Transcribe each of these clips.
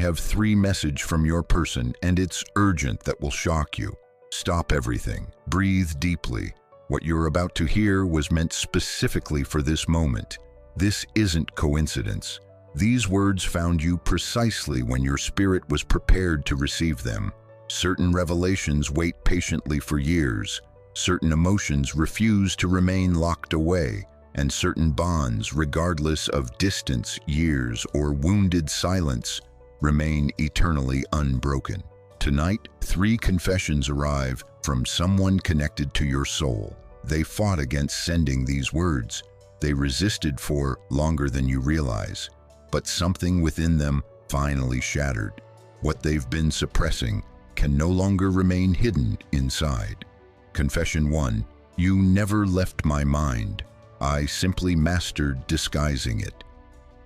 have three messages from your person, and it's urgent that will shock you. Stop everything. Breathe deeply. What you're about to hear was meant specifically for this moment. This isn't coincidence. These words found you precisely when your spirit was prepared to receive them. Certain revelations wait patiently for years. Certain emotions refuse to remain locked away. And certain bonds, regardless of distance, years, or wounded silence, remain eternally unbroken. Tonight, three confessions arrive from someone connected to your soul. They fought against sending these words. They resisted for longer than you realize. But something within them finally shattered. What they've been suppressing can no longer remain hidden inside. Confession 1. You never left my mind. I simply mastered disguising it.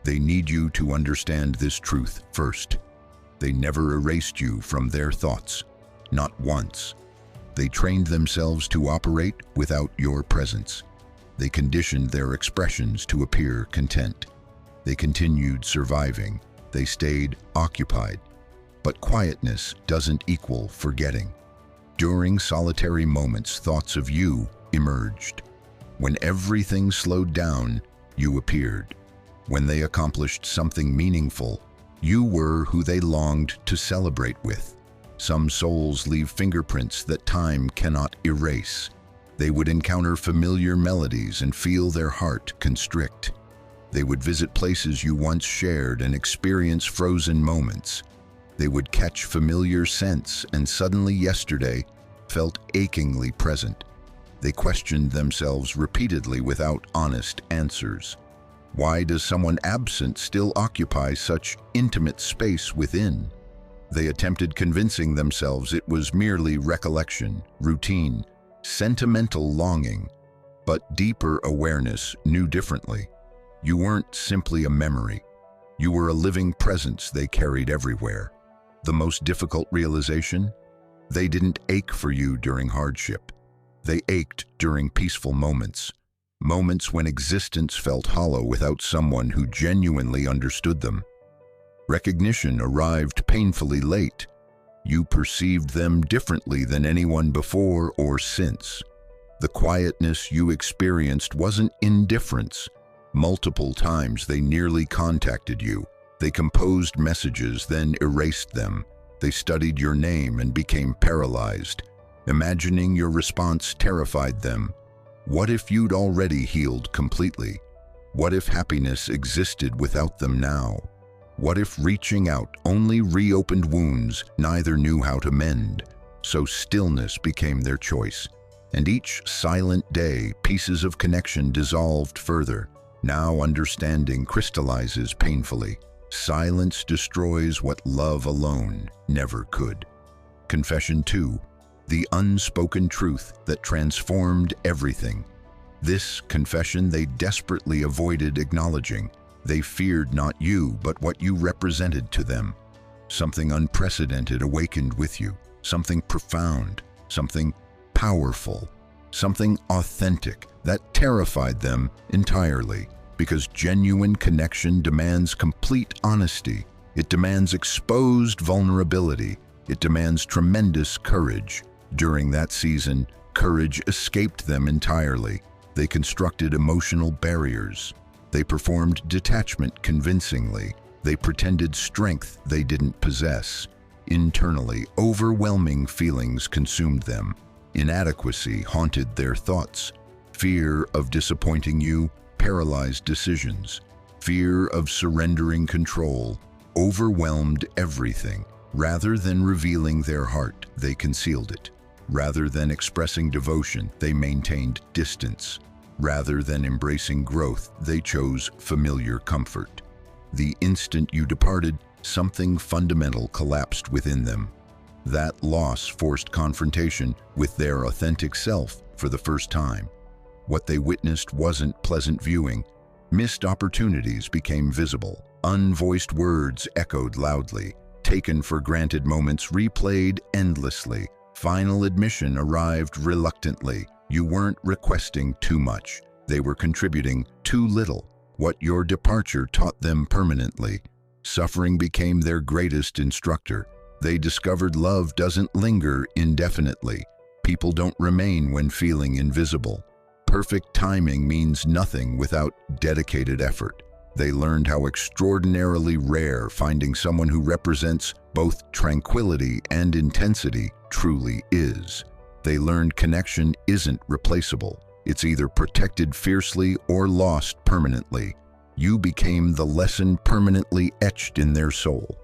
They need you to understand this truth first. They never erased you from their thoughts, not once. They trained themselves to operate without your presence. They conditioned their expressions to appear content. They continued surviving. They stayed occupied. But quietness doesn't equal forgetting. During solitary moments, thoughts of you emerged. When everything slowed down, you appeared. When they accomplished something meaningful, you were who they longed to celebrate with. Some souls leave fingerprints that time cannot erase. They would encounter familiar melodies and feel their heart constrict. They would visit places you once shared and experience frozen moments. They would catch familiar scents and suddenly yesterday felt achingly present. They questioned themselves repeatedly without honest answers. Why does someone absent still occupy such intimate space within? They attempted convincing themselves it was merely recollection, routine, sentimental longing, but deeper awareness knew differently. You weren't simply a memory. You were a living presence they carried everywhere. The most difficult realization? They didn't ache for you during hardship. They ached during peaceful moments. Moments when existence felt hollow without someone who genuinely understood them. Recognition arrived painfully late. You perceived them differently than anyone before or since. The quietness you experienced wasn't indifference. Multiple times they nearly contacted you. They composed messages, then erased them. They studied your name and became paralyzed. Imagining your response terrified them. What if you'd already healed completely? What if happiness existed without them now? What if reaching out only reopened wounds neither knew how to mend? So stillness became their choice. And each silent day, pieces of connection dissolved further. Now understanding crystallizes painfully. Silence destroys what love alone never could. Confession 2. The unspoken truth that transformed everything. This confession they desperately avoided acknowledging. They feared not you, but what you represented to them. Something unprecedented awakened with you. Something profound, something powerful, something authentic that terrified them entirely. Because genuine connection demands complete honesty. It demands exposed vulnerability. It demands tremendous courage. During that season, courage escaped them entirely. They constructed emotional barriers. They performed detachment convincingly. They pretended strength they didn't possess. Internally, overwhelming feelings consumed them. Inadequacy haunted their thoughts. Fear of disappointing you paralyzed decisions. Fear of surrendering control overwhelmed everything. Rather than revealing their heart, they concealed it. Rather than expressing devotion, they maintained distance. Rather than embracing growth, they chose familiar comfort. The instant you departed, something fundamental collapsed within them. That loss forced confrontation with their authentic self for the first time. What they witnessed wasn't pleasant viewing. Missed opportunities became visible. Unvoiced words echoed loudly. Taken for granted moments replayed endlessly. Final admission arrived reluctantly. You weren't requesting too much. They were contributing too little. What your departure taught them permanently. Suffering became their greatest instructor. They discovered love doesn't linger indefinitely. People don't remain when feeling invisible. Perfect timing means nothing without dedicated effort. They learned how extraordinarily rare finding someone who represents both tranquility and intensity truly is. They learned connection isn't replaceable. It's either protected fiercely or lost permanently. You became the lesson permanently etched in their soul.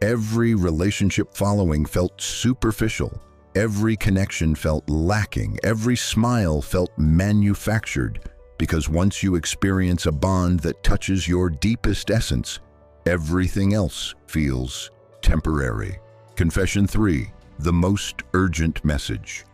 Every relationship following felt superficial. Every connection felt lacking. Every smile felt manufactured. Because once you experience a bond that touches your deepest essence, everything else feels temporary. Confession 3, the most urgent message.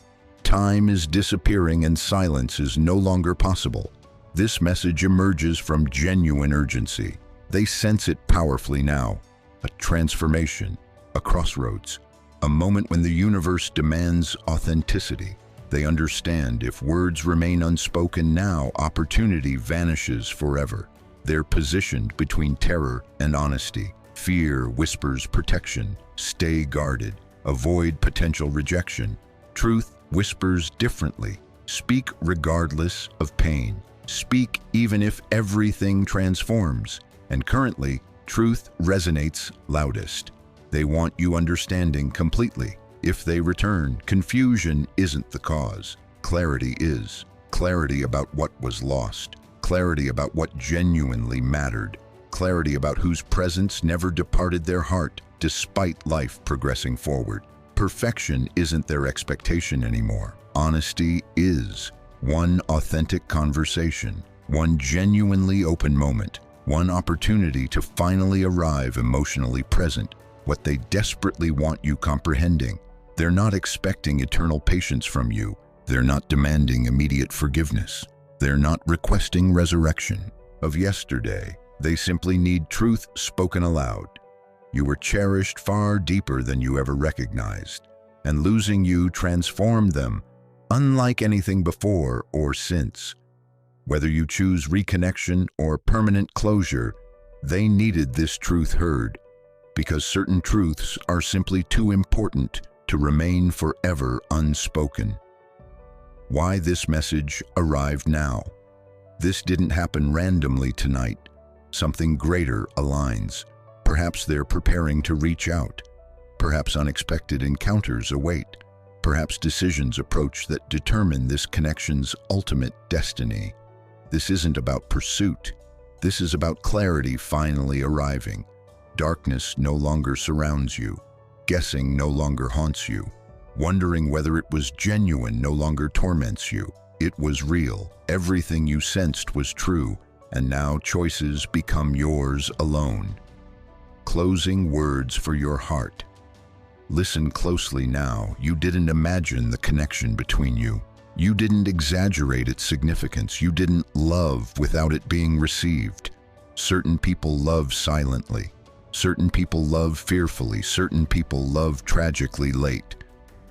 Time is disappearing and silence is no longer possible. This message emerges from genuine urgency. They sense it powerfully now. A transformation, a crossroads, a moment when the universe demands authenticity. They understand if words remain unspoken now, opportunity vanishes forever. They're positioned between terror and honesty. Fear whispers protection. Stay guarded. Avoid potential rejection. Truth whispers differently. Speak regardless of pain. Speak even if everything transforms. And currently, truth resonates loudest. They want you understanding completely. If they return, confusion isn't the cause. Clarity is. Clarity about what was lost. Clarity about what genuinely mattered. Clarity about whose presence never departed their heart, despite life progressing forward. Perfection isn't their expectation anymore. Honesty is. One authentic conversation. One genuinely open moment. One opportunity to finally arrive emotionally present. What they desperately want you comprehending. They're not expecting eternal patience from you. They're not demanding immediate forgiveness. They're not requesting resurrection of yesterday. They simply need truth spoken aloud. You were cherished far deeper than you ever recognized, and losing you transformed them, unlike anything before or since. Whether you choose reconnection or permanent closure, they needed this truth heard, because certain truths are simply too important to remain forever unspoken. Why this message arrived now? This didn't happen randomly tonight. Something greater aligns. Perhaps they're preparing to reach out. Perhaps unexpected encounters await. Perhaps decisions approach that determine this connection's ultimate destiny. This isn't about pursuit. This is about clarity finally arriving. Darkness no longer surrounds you. Guessing no longer haunts you. Wondering whether it was genuine no longer torments you. It was real. Everything you sensed was true, and now choices become yours alone. Closing words for your heart. Listen closely now. You didn't imagine the connection between you. You didn't exaggerate its significance. You didn't love without it being received. Certain people love silently. Certain people love fearfully. Certain people love tragically late.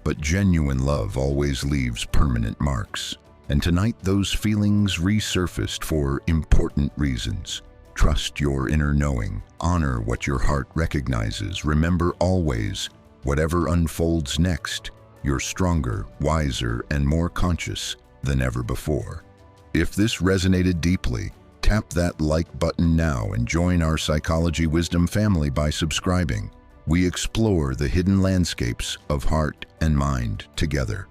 But genuine love always leaves permanent marks. And tonight those feelings resurfaced for important reasons. Trust your inner knowing. Honor what your heart recognizes. Remember always, whatever unfolds next, you're stronger, wiser, and more conscious than ever before. If this resonated deeply, tap that like button now and join our Psychology Wisdom family by subscribing. We explore the hidden landscapes of heart and mind together.